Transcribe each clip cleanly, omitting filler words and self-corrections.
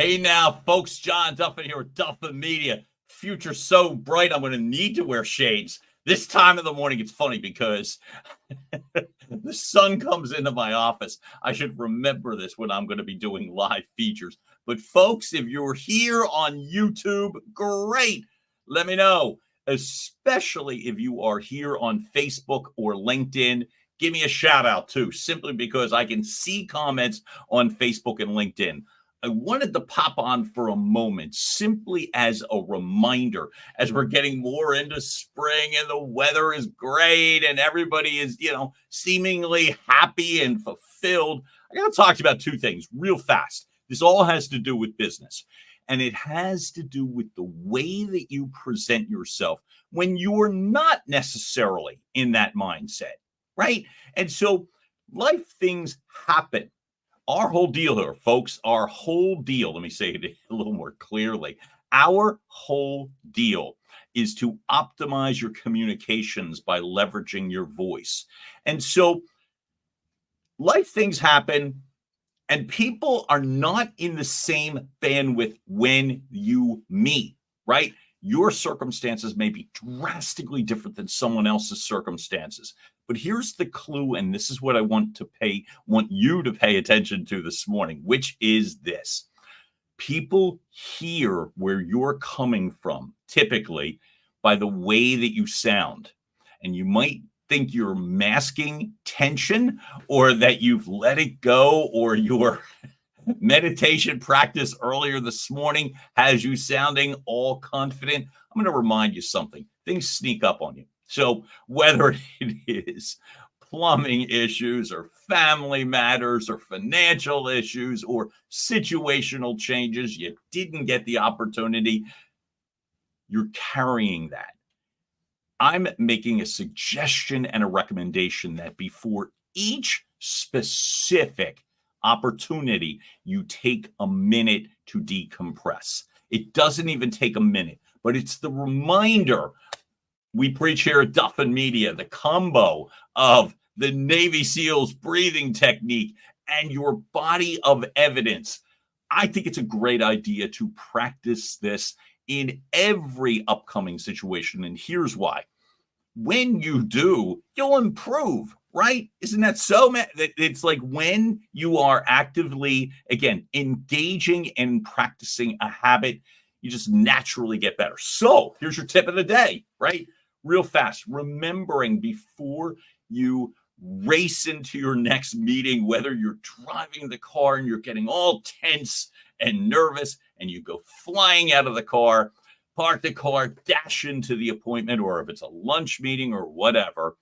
Hey now, folks, John Duffin here with Duffin Media. Future so bright, I'm going to need to wear shades. This time of the morning, it's funny because the sun comes into my office. I should remember this when I'm going to be doing live features. But folks, if you're here on YouTube, great. Let me know, especially if you are here on Facebook or LinkedIn. Give me a shout out too, simply because I can see comments on Facebook and LinkedIn. I wanted to pop on for a moment simply as a reminder, as we're getting more into spring and the weather is great and everybody is, seemingly happy and fulfilled. I got to talk to you about two things real fast. This all has to do with business, and it has to do with the way that you present yourself when you're not necessarily in that mindset, right? And so life things happen. Our whole deal here, folks, our whole deal, let me say it a little more clearly. Our whole deal is to optimize your communications by leveraging your voice. And so life things happen, and people are not in the same bandwidth when you meet, right? Your circumstances may be drastically different than someone else's circumstances. But here's the clue, and this is what I want you to pay attention to this morning, which is this. People hear where you're coming from, typically, by the way that you sound. And you might think you're masking tension, or that you've let it go, or your meditation practice earlier this morning has you sounding all confident. I'm going to remind you something. Things sneak up on you. So whether it is plumbing issues or family matters or financial issues or situational changes, you didn't get the opportunity, you're carrying that. I'm making a suggestion and a recommendation that before each specific opportunity, you take a minute to decompress. It doesn't even take a minute, but it's the reminder. We preach here at Duffin Media, the combo of the Navy SEALs breathing technique and your body of evidence. I think it's a great idea to practice this in every upcoming situation. And here's why. When you do, you'll improve, right? Isn't that so? It's like when you are actively, again, engaging and practicing a habit, you just naturally get better. So here's your tip of the day, right? Real fast, remembering before you race into your next meeting, whether you're driving the car and you're getting all tense and nervous and you go flying out of the car, park the car, dash into the appointment, or if it's a lunch meeting or whatever,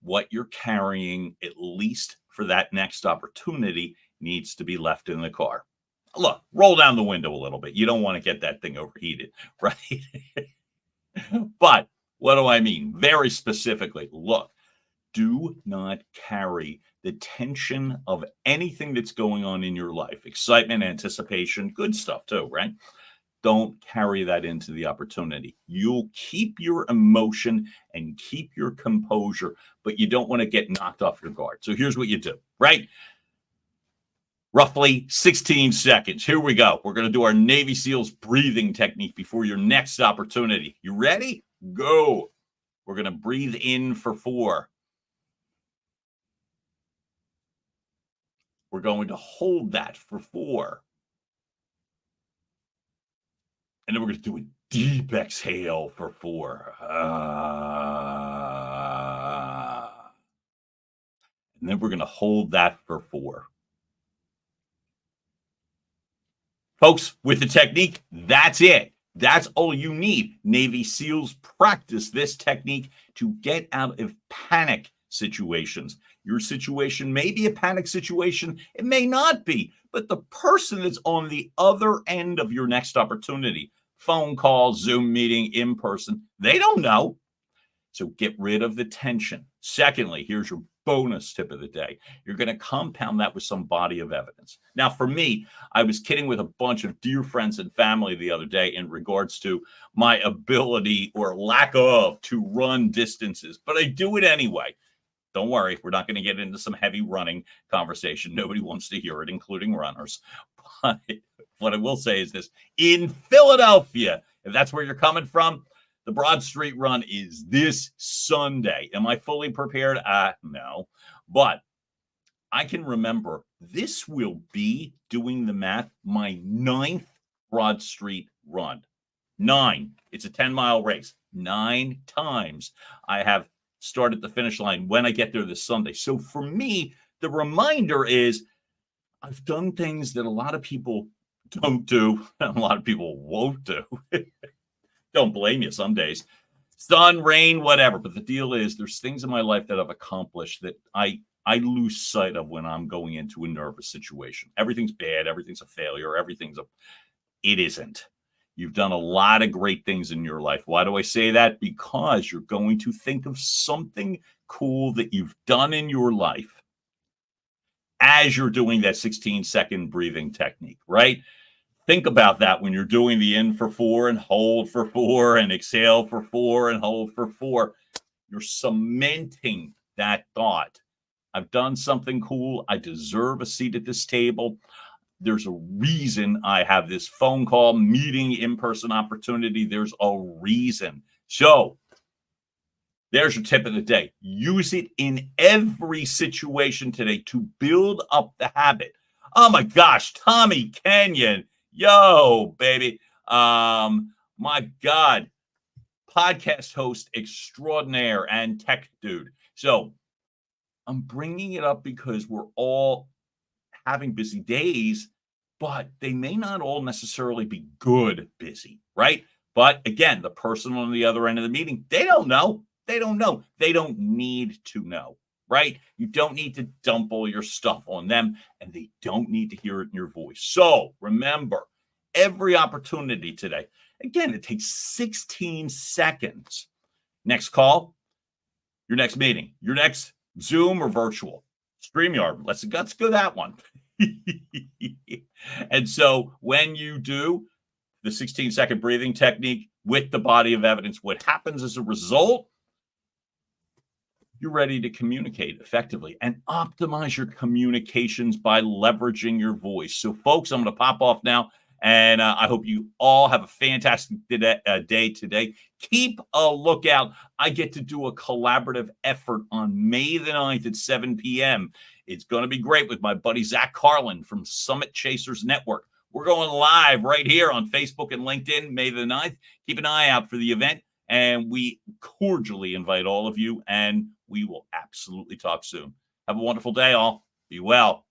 what you're carrying, at least for that next opportunity, needs to be left in the car. Look, roll down the window a little bit. You don't want to get that thing overheated, right? But what do I mean? Very specifically, look, do not carry the tension of anything that's going on in your life. Excitement, anticipation, good stuff too, right? Don't carry that into the opportunity. You'll keep your emotion and keep your composure, but you don't want to get knocked off your guard. So here's what you do, right? Roughly 16 seconds. Here we go. We're going to do our Navy SEALs breathing technique before your next opportunity. You ready? Go. We're going to breathe in for 4. We're going to hold that for 4. And then we're going to do a deep exhale for 4. And then we're going to hold that for 4. Folks, with the technique, that's it. That's all you need. Navy SEALs practice this technique to get out of panic situations. Your situation may be a panic situation. It may not be. But the person that's on the other end of your next opportunity, phone call, Zoom meeting, in person, they don't know. So get rid of the tension. Secondly, here's your bonus tip of the day. You're going to compound that with some body of evidence. Now, for me, I was kidding with a bunch of dear friends and family the other day in regards to my ability or lack of to run distances, but I do it anyway. Don't worry, we're not going to get into some heavy running conversation. Nobody wants to hear it, including runners. But what I will say is this: in Philadelphia, if that's where you're coming from, the Broad Street Run is this Sunday. Am I fully prepared? No. But I can remember this will be, doing the math, my 9th Broad Street Run. 9. It's a 10-mile race. 9 times I have started the finish line when I get there this Sunday. So for me, the reminder is I've done things that a lot of people don't do, and a lot of people won't do. Don't blame you some days. Sun, rain, whatever. But the deal is there's things in my life that I've accomplished that I lose sight of when I'm going into a nervous situation. Everything's bad. Everything's a failure. It isn't. You've done a lot of great things in your life. Why do I say that? Because you're going to think of something cool that you've done in your life as you're doing that 16-second breathing technique, right? Think about that when you're doing the in for 4 and hold for 4 and exhale for 4 and hold for 4. You're cementing that thought. I've done something cool. I deserve a seat at this table. There's a reason I have this phone call, meeting, in-person opportunity. There's a reason. So there's your tip of the day. Use it in every situation today to build up the habit. Oh my gosh, Tommy Kenyon. Yo, baby. My God. Podcast host extraordinaire and tech dude. So I'm bringing it up because we're all having busy days, but they may not all necessarily be good busy, right? But again, the person on the other end of the meeting, they don't know. They don't know. They don't need to know, right? You don't need to dump all your stuff on them, and they don't need to hear it in your voice. So remember, every opportunity today, again, it takes 16 seconds. Next call, your next meeting, your next Zoom or virtual. StreamYard, let's go that one. And so when you do the 16-second breathing technique with the body of evidence, what happens as a result, you're ready to communicate effectively and optimize your communications by leveraging your voice. So folks, I'm going to pop off now, and I hope you all have a fantastic day today. Keep a lookout. I get to do a collaborative effort on May the 9th at 7 p.m. It's going to be great with my buddy Zach Carlin from Summit Chasers Network. We're going live right here on Facebook and LinkedIn May the 9th. Keep an eye out for the event, and we cordially invite all of you, and we will absolutely talk soon. Have a wonderful day, all. Be well.